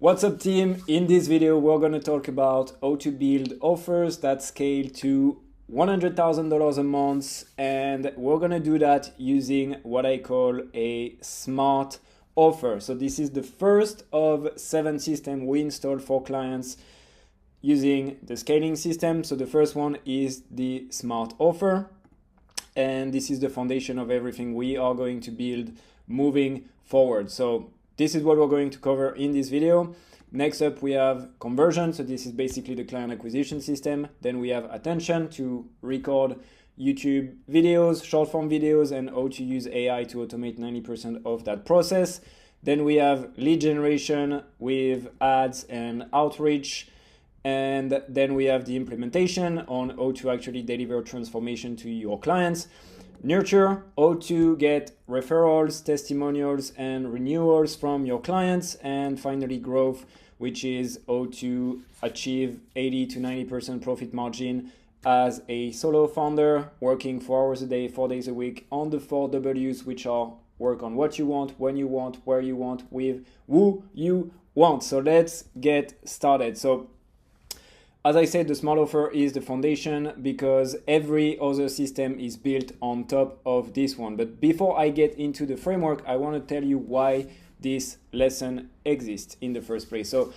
What's up, team? In this video, we're going to talk about how to build offers that scale to $100,000 a month, and we're going to do that using what I call a smart offer. So this is the first of 7 systems we installed for clients using the scaling system. So the first one is the smart offer, and this is the foundation of everything we are going to build moving forward. So this is what we're going to cover in this video. Next up, we have conversion. So this is basically the client acquisition system. Then we have attention to record YouTube videos, short form videos, and how to use AI to automate 90% of that process. Then we have lead generation with ads and outreach. And then we have the implementation on how to actually deliver transformation to your clients. Nurture, how to get referrals, testimonials, and renewals from your clients. And finally, growth, which is how to achieve 80 to 90% profit margin as a solo founder, working 4 hours a day, 4 days a week on the 4 W's, which are work on what you want, when you want, where you want, with who you want. So let's get started. So as I said, the smart offer is the foundation because every other system is built on top of this one. But before I get into the framework, I want to tell you why this lesson exists in the first place. So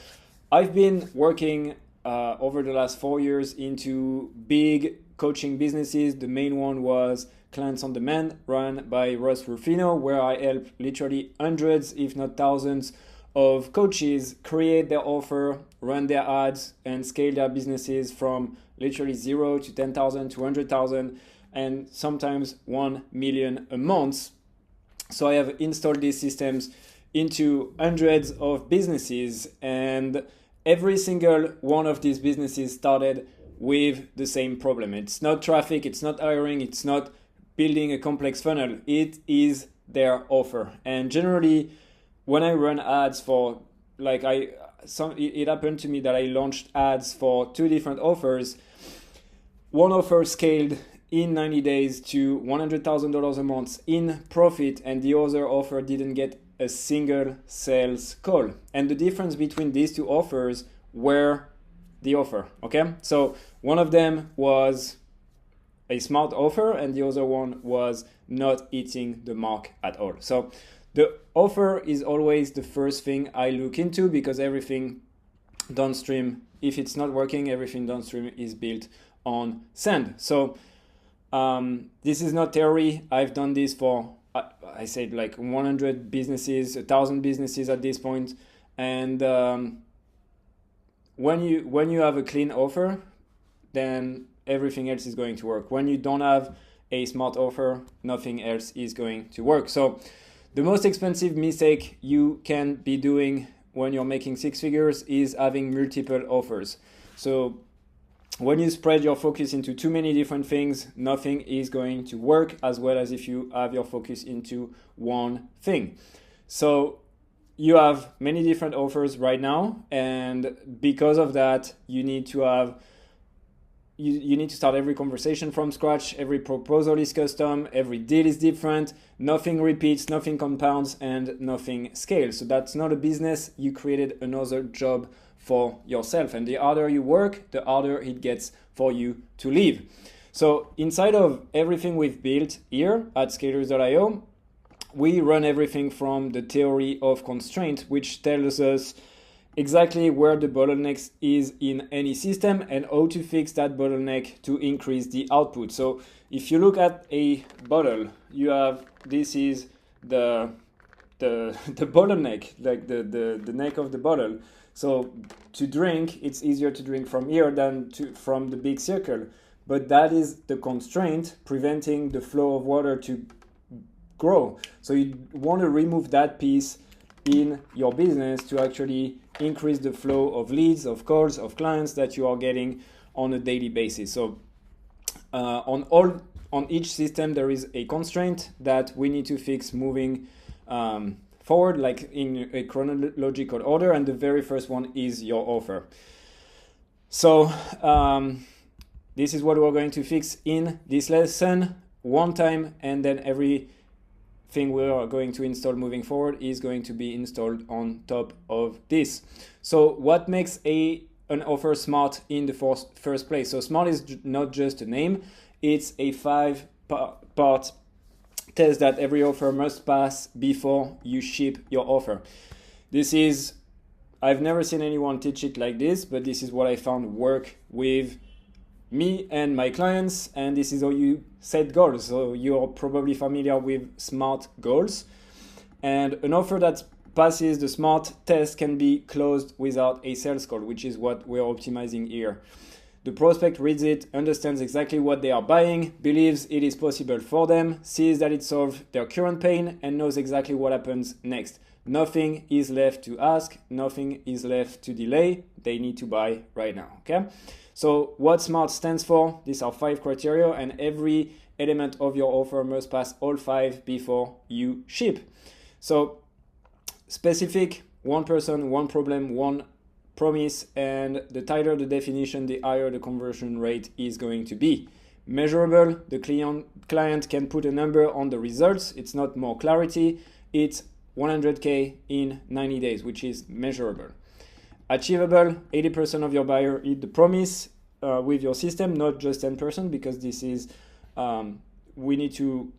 I've been working over the last 4 years into big coaching businesses. The main one was Clients on Demand, run by Russ Rufino, where I help literally hundreds, if not thousands, of coaches create their offer, run their ads, and scale their businesses from literally 0 to 10,000 to 100,000 and sometimes 1 million a month. So I have installed these systems into hundreds of businesses, and every single one of these businesses started with the same problem. It's not traffic, it's not hiring, it's not building a complex funnel, it is their offer. And generally, when I run ads for, it happened to me that I launched ads for 2 different offers. One offer scaled in 90 days to $100,000 a month in profit, and the other offer didn't get a single sales call. And the difference between these 2 offers were the offer, okay? So one of them was a smart offer and the other one was not hitting the mark at all. So the offer is always the first thing I look into because everything downstream, if it's not working, everything downstream is built on sand. So this is not theory. I've done this for, I said, like 100 businesses, 1,000 businesses at this point. And when you have a clean offer, then everything else is going to work. When you don't have a smart offer, nothing else is going to work. So the most expensive mistake you can be doing when you're making 6 figures is having multiple offers. So when you spread your focus into too many different things, nothing is going to work as well as if you have your focus into one thing. So you have many different offers right now, and because of that, you need to have You need to start every conversation from scratch. Every proposal is custom. Every deal is different. Nothing repeats, nothing compounds, and nothing scales. So that's not a business. You created another job for yourself. And the harder you work, the harder it gets for you to live. So inside of everything we've built here at scalers.io, we run everything from the theory of constraint, which tells us exactly where the bottleneck is in any system and how to fix that bottleneck to increase the output. So if you look at a bottle, you have, this is the bottleneck, like the neck of the bottle. So to drink, it's easier to drink from here than from the big circle. But that is the constraint preventing the flow of water to grow. So you want to remove that piece in your business to actually increase the flow of leads, of calls, of clients that you are getting on a daily basis. So on each system there is a constraint that we need to fix moving forward, like in a chronological order, and the very first one is your offer. So this is what we're going to fix in this lesson one time, and then every thing we are going to install moving forward is going to be installed on top of this. So what makes an offer smart in the first place? So smart is not just a name, it's a 5-part test that every offer must pass before you ship your offer. I've never seen anyone teach it like this, but this is what I found work with me and my clients, and this is how you set goals. So you're probably familiar with SMART goals, and an offer that passes the SMART test can be closed without a sales call, which is what we're optimizing here. The prospect reads it, understands exactly what they are buying, believes it is possible for them, sees that it solves their current pain, and knows exactly what happens next. Nothing is left to ask, nothing is left to delay. They need to buy right now, okay? So what SMART stands for, these are 5 criteria, and every element of your offer must pass all 5 before you ship. So specific, one person, one problem, one promise, and the tighter the definition, the higher the conversion rate is going to be. Measurable, the client can put a number on the results. It's not more clarity, it's 100K in 90 days, which is measurable. Achievable, 80% of your buyer hit the promise with your system, not just 10%, because this is, we need to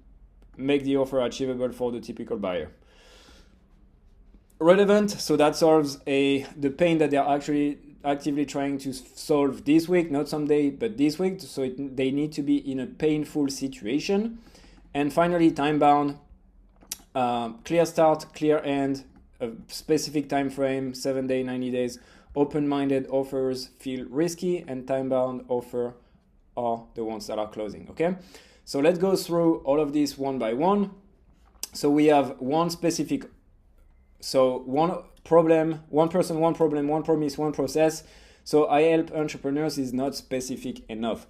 make the offer achievable for the typical buyer. Relevant, so that solves the pain that they're actually actively trying to solve this week, not someday, but this week. So they need to be in a painful situation. And finally, time-bound, clear start, clear end, a specific time frame, 7 days, 90 days. Open-minded offers feel risky, and time-bound offer are the ones that are closing, okay? So let's go through all of this one by one. So we have one specific, so one problem, one person, one problem, one promise, one process. So I help entrepreneurs is not specific enough.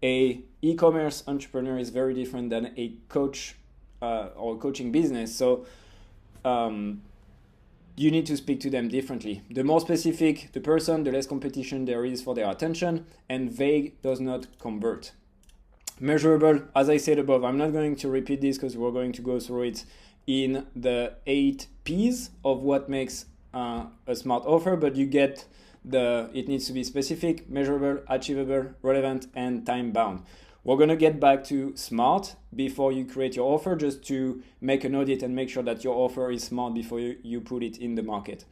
A e-commerce entrepreneur is very different than a coach or coaching business. So you need to speak to them differently. The more specific the person, the less competition there is for their attention, and vague does not convert. Measurable, as I said above, I'm not going to repeat this because we're going to go through it in the 8 P's of what makes a smart offer, but you get it needs to be specific, measurable, achievable, relevant, and time-bound. We're going to get back to smart before you create your offer, just to make an audit and make sure that your offer is smart before you put it in the market.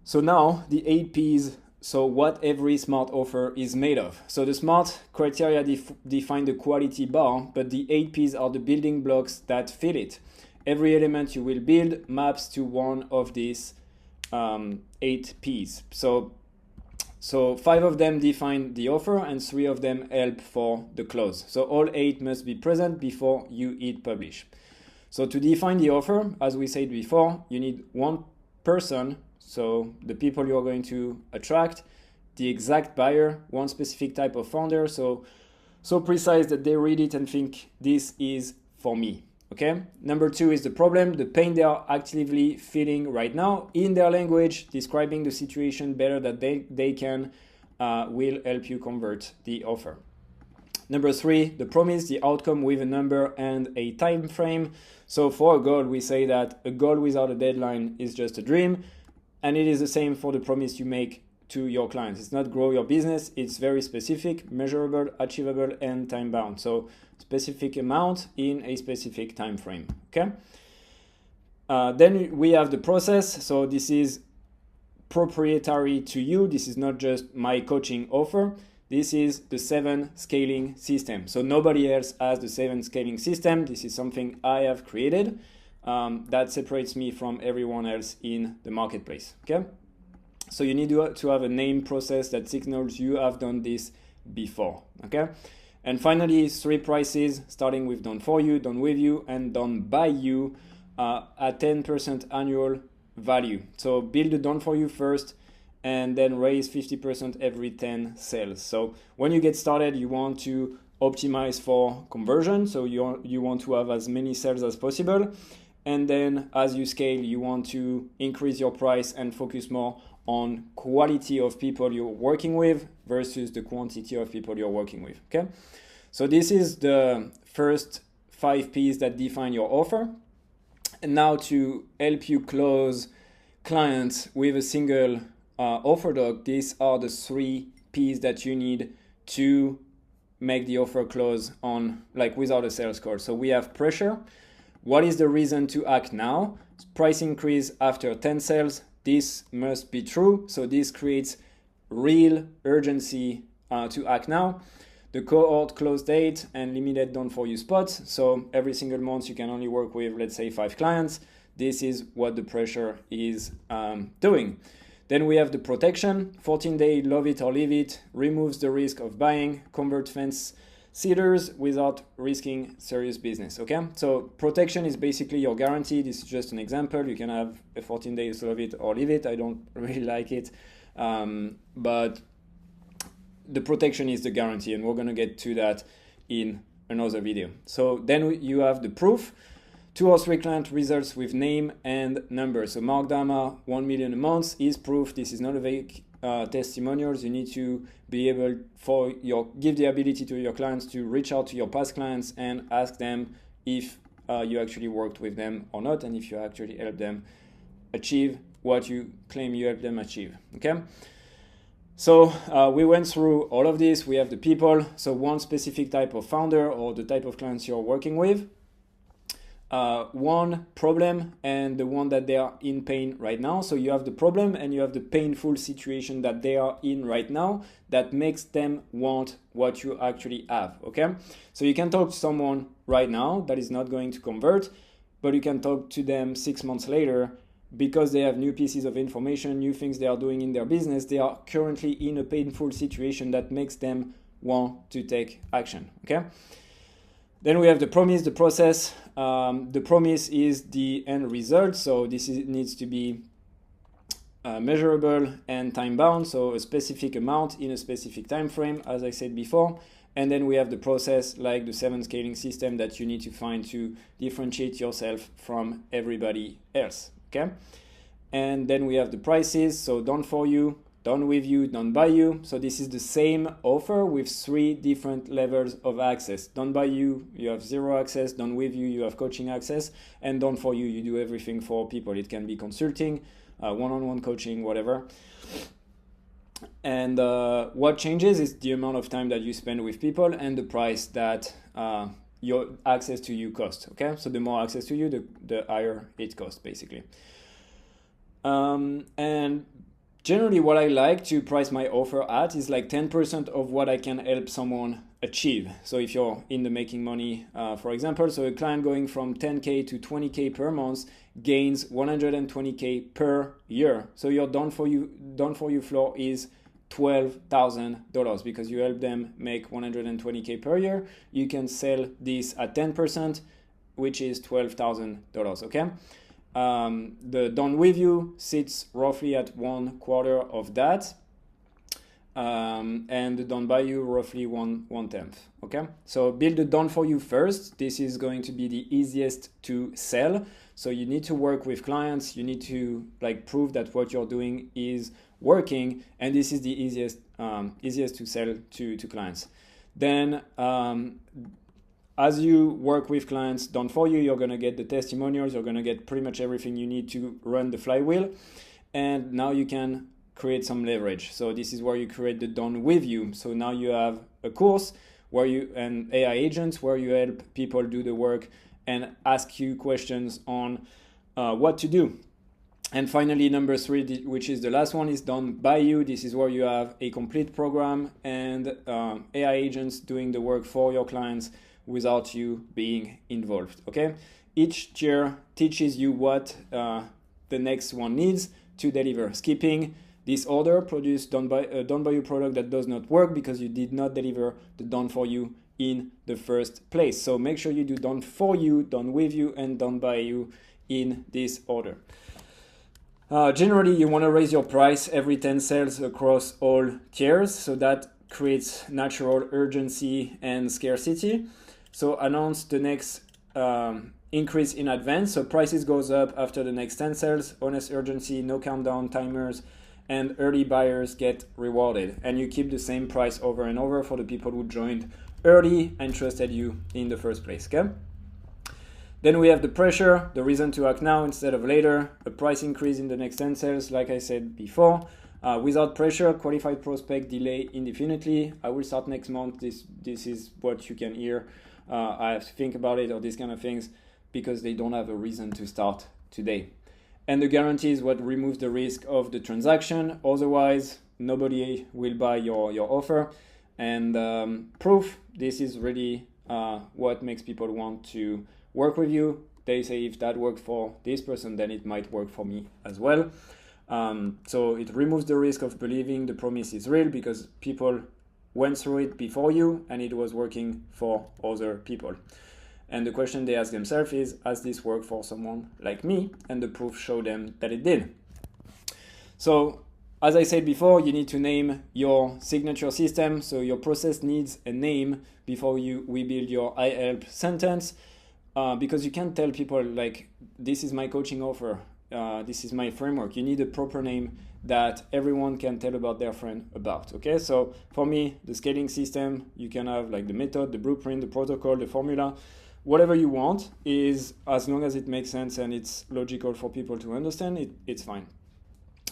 So now the 8 P's, so what every smart offer is made of. So the smart criteria define the quality bar, but the 8 P's are the building blocks that fill it. Every element you will build maps to one of these 8 P's. So 5 of them define the offer and 3 of them help for the close. So all 8 must be present before you hit publish. So to define the offer, as we said before, you need one person, so the people you are going to attract, the exact buyer, one specific type of founder, so precise that they read it and think this is for me. Okay. Number 2 is the problem, the pain they are actively feeling right now in their language, describing the situation better that they can will help you convert the offer. Number 3, the promise, the outcome with a number and a time frame. So for a goal, we say that a goal without a deadline is just a dream, and it is the same for the promise you make to your clients. It's not grow your business, it's very specific, measurable, achievable, and time bound. So specific amount in a specific time frame. Okay. Then we have the process. So this is proprietary to you. This is not just my coaching offer. This is the 7 scaling system. So nobody else has the 7 scaling system. This is something I have created that separates me from everyone else in the marketplace. Okay. So you need to have a name process that signals you have done this before. Okay. And finally, 3 prices, starting with done for you, done with you, and done by you at 10% annual value. So build the done for you first, and then raise 50% every 10 sales. So when you get started, you want to optimize for conversion. So you want to have as many sales as possible. And then as you scale, you want to increase your price and focus more on quality of people you're working with versus the quantity of people you're working with. Okay. So this is the first 5 P's that define your offer. And now to help you close clients with a single offer doc, these are the 3 P's that you need to make the offer close on, like, without a sales call. So we have pressure. What is the reason to act now? Price increase after 10 sales. This must be true. So this creates real urgency to act now. The cohort close date and limited done for you spots. So every single month you can only work with, let's say, 5 clients. This is what the pressure is doing. Then we have the protection, 14-day love it or leave it, removes the risk of buying, convert fence sitters without risking serious business, okay? So protection is basically your guarantee. This is just an example. You can have a 14 days love it or leave it. I don't really like it, but the protection is the guarantee, and we're gonna get to that in another video. So then you have the proof. 2 or 3 client results with name and number. So Mark Dama, 1 million a month is proof. This is not a vague testimonials. You need to be able give the ability to your clients to reach out to your past clients and ask them if you actually worked with them or not, and if you actually helped them achieve what you claim you helped them achieve, okay? So we went through all of this. We have the people, so one specific type of founder or the type of clients you're working with. One problem and the one that they are in pain right now. So you have the problem and you have the painful situation that they are in right now that makes them want what you actually have, okay? So you can talk to someone right now that is not going to convert, but you can talk to them 6 months later because they have new pieces of information, new things they are doing in their business. They are currently in a painful situation that makes them want to take action, okay? Then we have the promise, the process. The promise is the end result. So this needs to be measurable and time bound. So a specific amount in a specific time frame, as I said before. And then we have the process, like the 7 scaling system that you need to find to differentiate yourself from everybody else, okay? And then we have the prices. So done for you, done with you, done by you. So this is the same offer with 3 different levels of access. Done by you, you have 0 access. Done with you, you have coaching access. And done for you, you do everything for people. It can be consulting, one-on-one coaching, whatever. And what changes is the amount of time that you spend with people and the price that your access to you costs, okay? So the more access to you, the higher it costs, basically. And generally, what I like to price my offer at is like 10% of what I can help someone achieve. So if you're in the making money, for example, so a client going from 10K to 20K per month gains 120K per year. So your done for you floor is $12,000 because you help them make 120K per year. You can sell this at 10%, which is $12,000, okay? The done with you sits roughly at 1/4 of that, and the done by you roughly 1/10. Okay, so build the done for you first. This is going to be the easiest to sell. So you need to work with clients. You need to prove that what you're doing is working, and this is the easiest to sell to clients. Then as you work with clients done for you, you're going to get the testimonials, you're going to get pretty much everything you need to run the flywheel. And now you can create some leverage. So this is where you create the done with you. So now you have a course and AI agents where you help people do the work and ask you questions on what to do. And finally, number 3, which is the last one, is done by you. This is where you have a complete program and AI agents doing the work for your clients without you being involved, okay? Each tier teaches you what the next one needs to deliver. Skipping this order produce done by you product that does not work because you did not deliver the done for you in the first place. So make sure you do done for you, done with you, and done by you in this order. Generally, you want to raise your price every 10 sales across all tiers, so that creates natural urgency and scarcity. So announce the next increase in advance. So prices goes up after the next 10 sales, honest urgency, no countdown timers, and early buyers get rewarded. And you keep the same price over and over for the people who joined early and trusted you in the first place, okay? Then we have the pressure, the reason to act now instead of later, a price increase in the next 10 sales, like I said before. Without pressure, qualified prospect delay indefinitely. I will start next month. This is what you can hear. I have to think about it, or these kind of things, because they don't have a reason to start today. And the guarantee is what removes the risk of the transaction. Otherwise, nobody will buy your offer. And proof, this is really what makes people want to work with you. They say if that worked for this person, then it might work for me as well. So it removes the risk of believing the promise is real, because people went through it before you and it was working for other people. And the question they ask themselves is, has this worked for someone like me? And the proof showed them that it did. So as I said before, you need to name your signature system. So your process needs a name before we build your I help sentence. Because you can't tell people like, this is my coaching offer, this is my framework. You need a proper name that everyone can tell about their friend about. Okay, so for me, the scaling system, you can have like the method, the blueprint, the protocol, the formula, whatever you want, is as long as it makes sense and it's logical for people to understand, it's fine.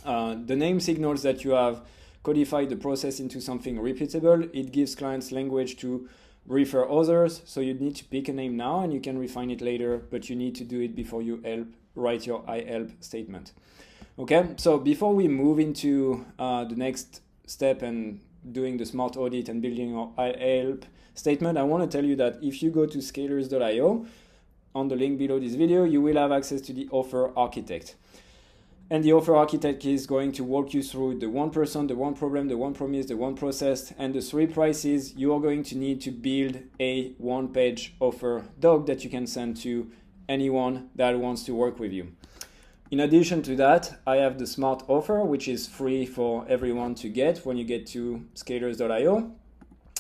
The name signals that you have codified the process into something repeatable. It gives clients language to refer others. So you need to pick a name now and you can refine it later, but you need to do it before you write your I help statement. Okay, so before we move into the next step and doing the smart audit and building your I help statement, I want to tell you that if you go to scalers.io, on the link below this video, you will have access to the offer architect. And the offer architect is going to walk you through the one person, the one problem, the one promise, the one process, and the 3 prices you are going to need to build a one-page offer doc that you can send to anyone that wants to work with you. In addition to that, I have the smart offer, which is free for everyone to get when you get to scalers.io.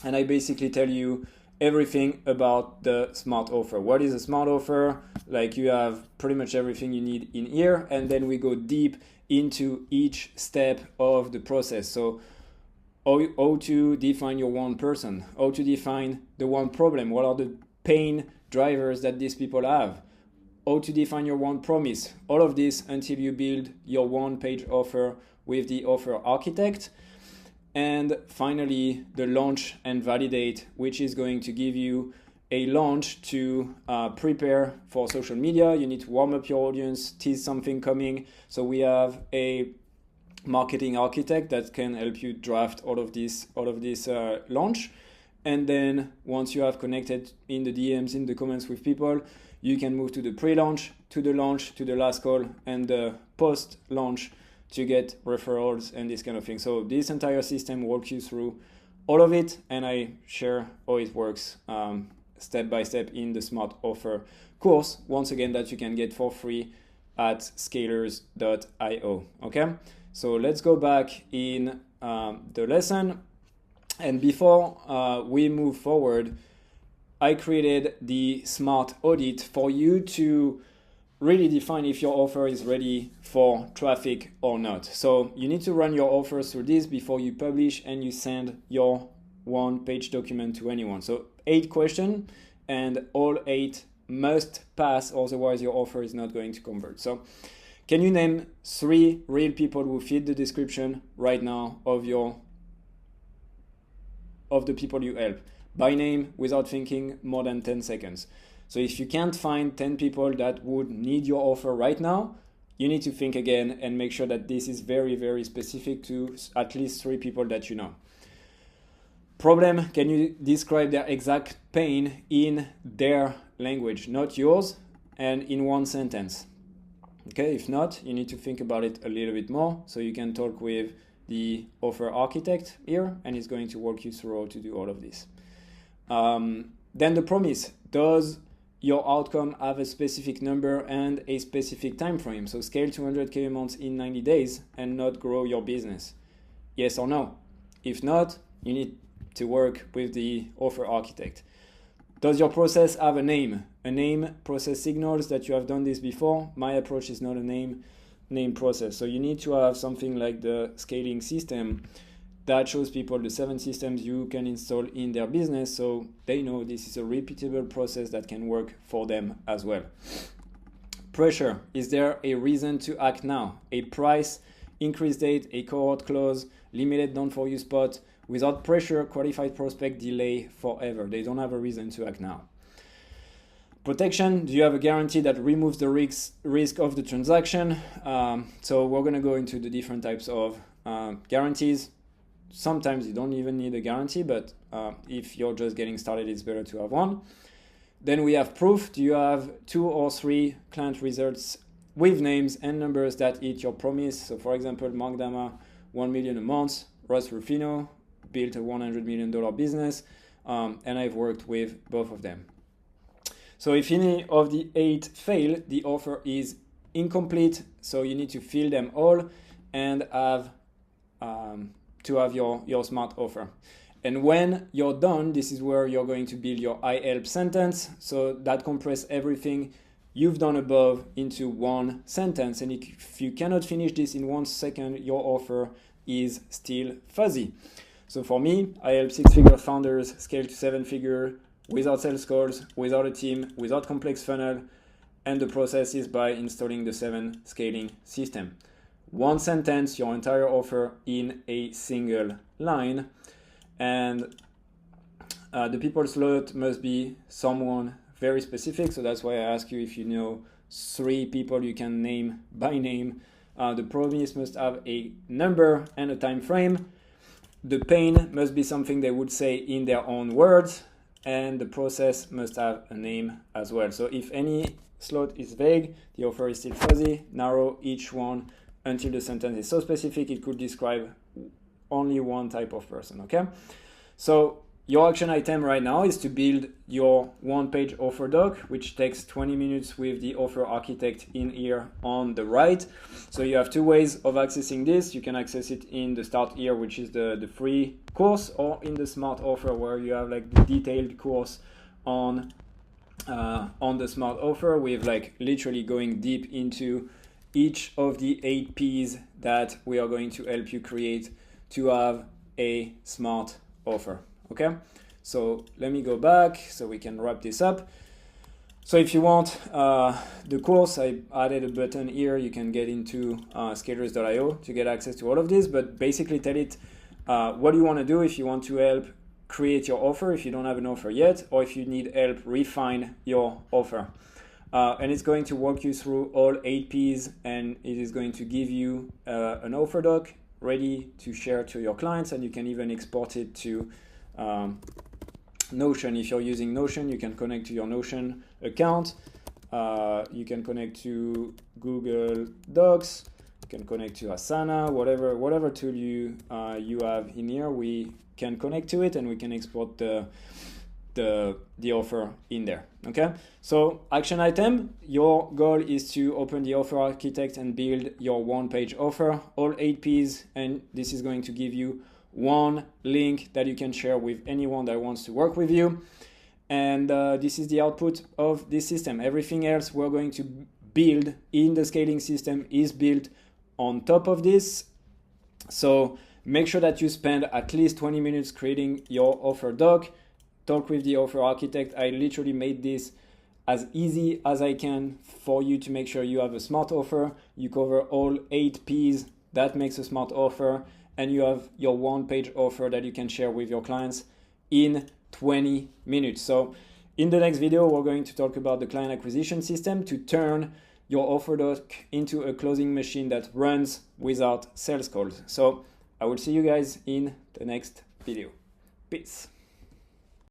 And I basically tell you everything about the smart offer. What is a smart offer? Like, you have pretty much everything you need in here, and then we go deep into each step of the process. So how to define your one person, how to define the one problem, what are the pain drivers that these people have, how to define your one promise, all of this until you build your one-page offer with the offer architect. And finally, the launch and validate, which is going to give you a launch to prepare for social media. You need to warm up your audience, tease something coming. So we have a marketing architect that can help you draft all of this launch. And then once you have connected in the DMs, in the comments with people, you can move to the pre-launch, to the launch, to the last call, and the post-launch to get referrals and this kind of thing. So this entire system walks you through all of it, and I share how it works step by step in the Smart Offer course, once again, that you can get for free at scalers.io. Okay, so let's go back in the lesson. And before we move forward, I created the Smart Audit for you to really define if your offer is ready for traffic or not. So you need to run your offer through this before you publish and you send your one-page document to anyone. So 8 questions, and all 8 must pass, otherwise your offer is not going to convert. So can you name 3 real people who fit the description right now of the people you help, by name, without thinking more than 10 seconds? So if you can't find 10 people that would need your offer right now, you need to think again and make sure that this is very, very specific to at least 3 people that you know. Problem, can you describe their exact pain in their language, not yours, and in one sentence? Okay, if not, you need to think about it a little bit more. So you can talk with the offer architect here, and he's going to walk you through how to do all of this. Then the promise. Does your outcome have a specific number and a specific time frame? So scale 200K a month in 90 days and not grow your business. Yes or no? If not, you need to work with the offer architect. Does your process have a name? A name process signals that you have done this before. My approach is not a name process. So you need to have something like the scaling system that shows people the 7 systems you can install in their business, so they know this is a repeatable process that can work for them as well. Pressure. Is there a reason to act now? A price increase date, a cohort clause, limited done for you spot. Without pressure, qualified prospect delay forever. They don't have a reason to act now. Protection. Do you have a guarantee that removes the risk of the transaction? So we're going to go into the different types of guarantees. Sometimes you don't even need a guarantee, but if you're just getting started, it's better to have one. Then we have proof. Do you have 2 or 3 client results with names and numbers that hit your promise? So for example, Mark Dama, 1 million a month, Russ Rufino built a $100 million business, and I've worked with both of them. So if any of the 8 fail, the offer is incomplete. So you need to fill them all and have to have your smart offer. And when you're done, this is where you're going to build your I help sentence. So that compresses everything you've done above into one sentence. And if you cannot finish this in 1 second, your offer is still fuzzy. So for me, I help 6-figure founders scale to 7-figure without sales calls, without a team, without complex funnel. And the process is by installing the 7 scaling system. 1 sentence, your entire offer in a single line. And the people slot must be someone very specific. So that's why I ask you if you know 3 people you can name by name. The promise must have a number and a time frame. The pain must be something they would say in their own words. And the process must have a name as well. So if any slot is vague, the offer is still fuzzy. Narrow each one until the sentence is so specific it could describe only one type of person, okay? So your action item right now is to build your 1-page offer doc, which takes 20 minutes with the offer architect in here on the right. So you have 2 ways of accessing this. You can access it in the start here, which is the free course, or in the smart offer where you have like the detailed course on the smart offer with like literally going deep into each of the 8 P's that we are going to help you create to have a smart offer. Okay, so let me go back so we can wrap this up. So if you want the course, I added a button here. You can get into scalers.io to get access to all of this, but basically tell it what do you want to do if you want to help create your offer, if you don't have an offer yet, or if you need help refine your offer. And it's going to walk you through all 8 P's, and it is going to give you an offer doc ready to share to your clients, and you can even export it to Notion. If you're using Notion, you can connect to your Notion account. You can connect to Google Docs. You can connect to Asana, whatever tool you have in here. We can connect to it, and we can export the offer in there. Okay, so action item, your goal is to open the offer architect and build your 1-page offer, all 8 P's, and this is going to give you 1 link that you can share with anyone that wants to work with you. And this is the output of this system. Everything else we're going to build in the scaling system is built on top of this. So make sure that you spend at least 20 minutes creating your offer doc. Talk with the offer architect. I literally made this as easy as I can for you to make sure you have a smart offer. You cover all 8 P's that makes a smart offer, and you have your 1-page offer that you can share with your clients in 20 minutes. So in the next video, we're going to talk about the client acquisition system to turn your offer doc into a closing machine that runs without sales calls. So I will see you guys in the next video. Peace.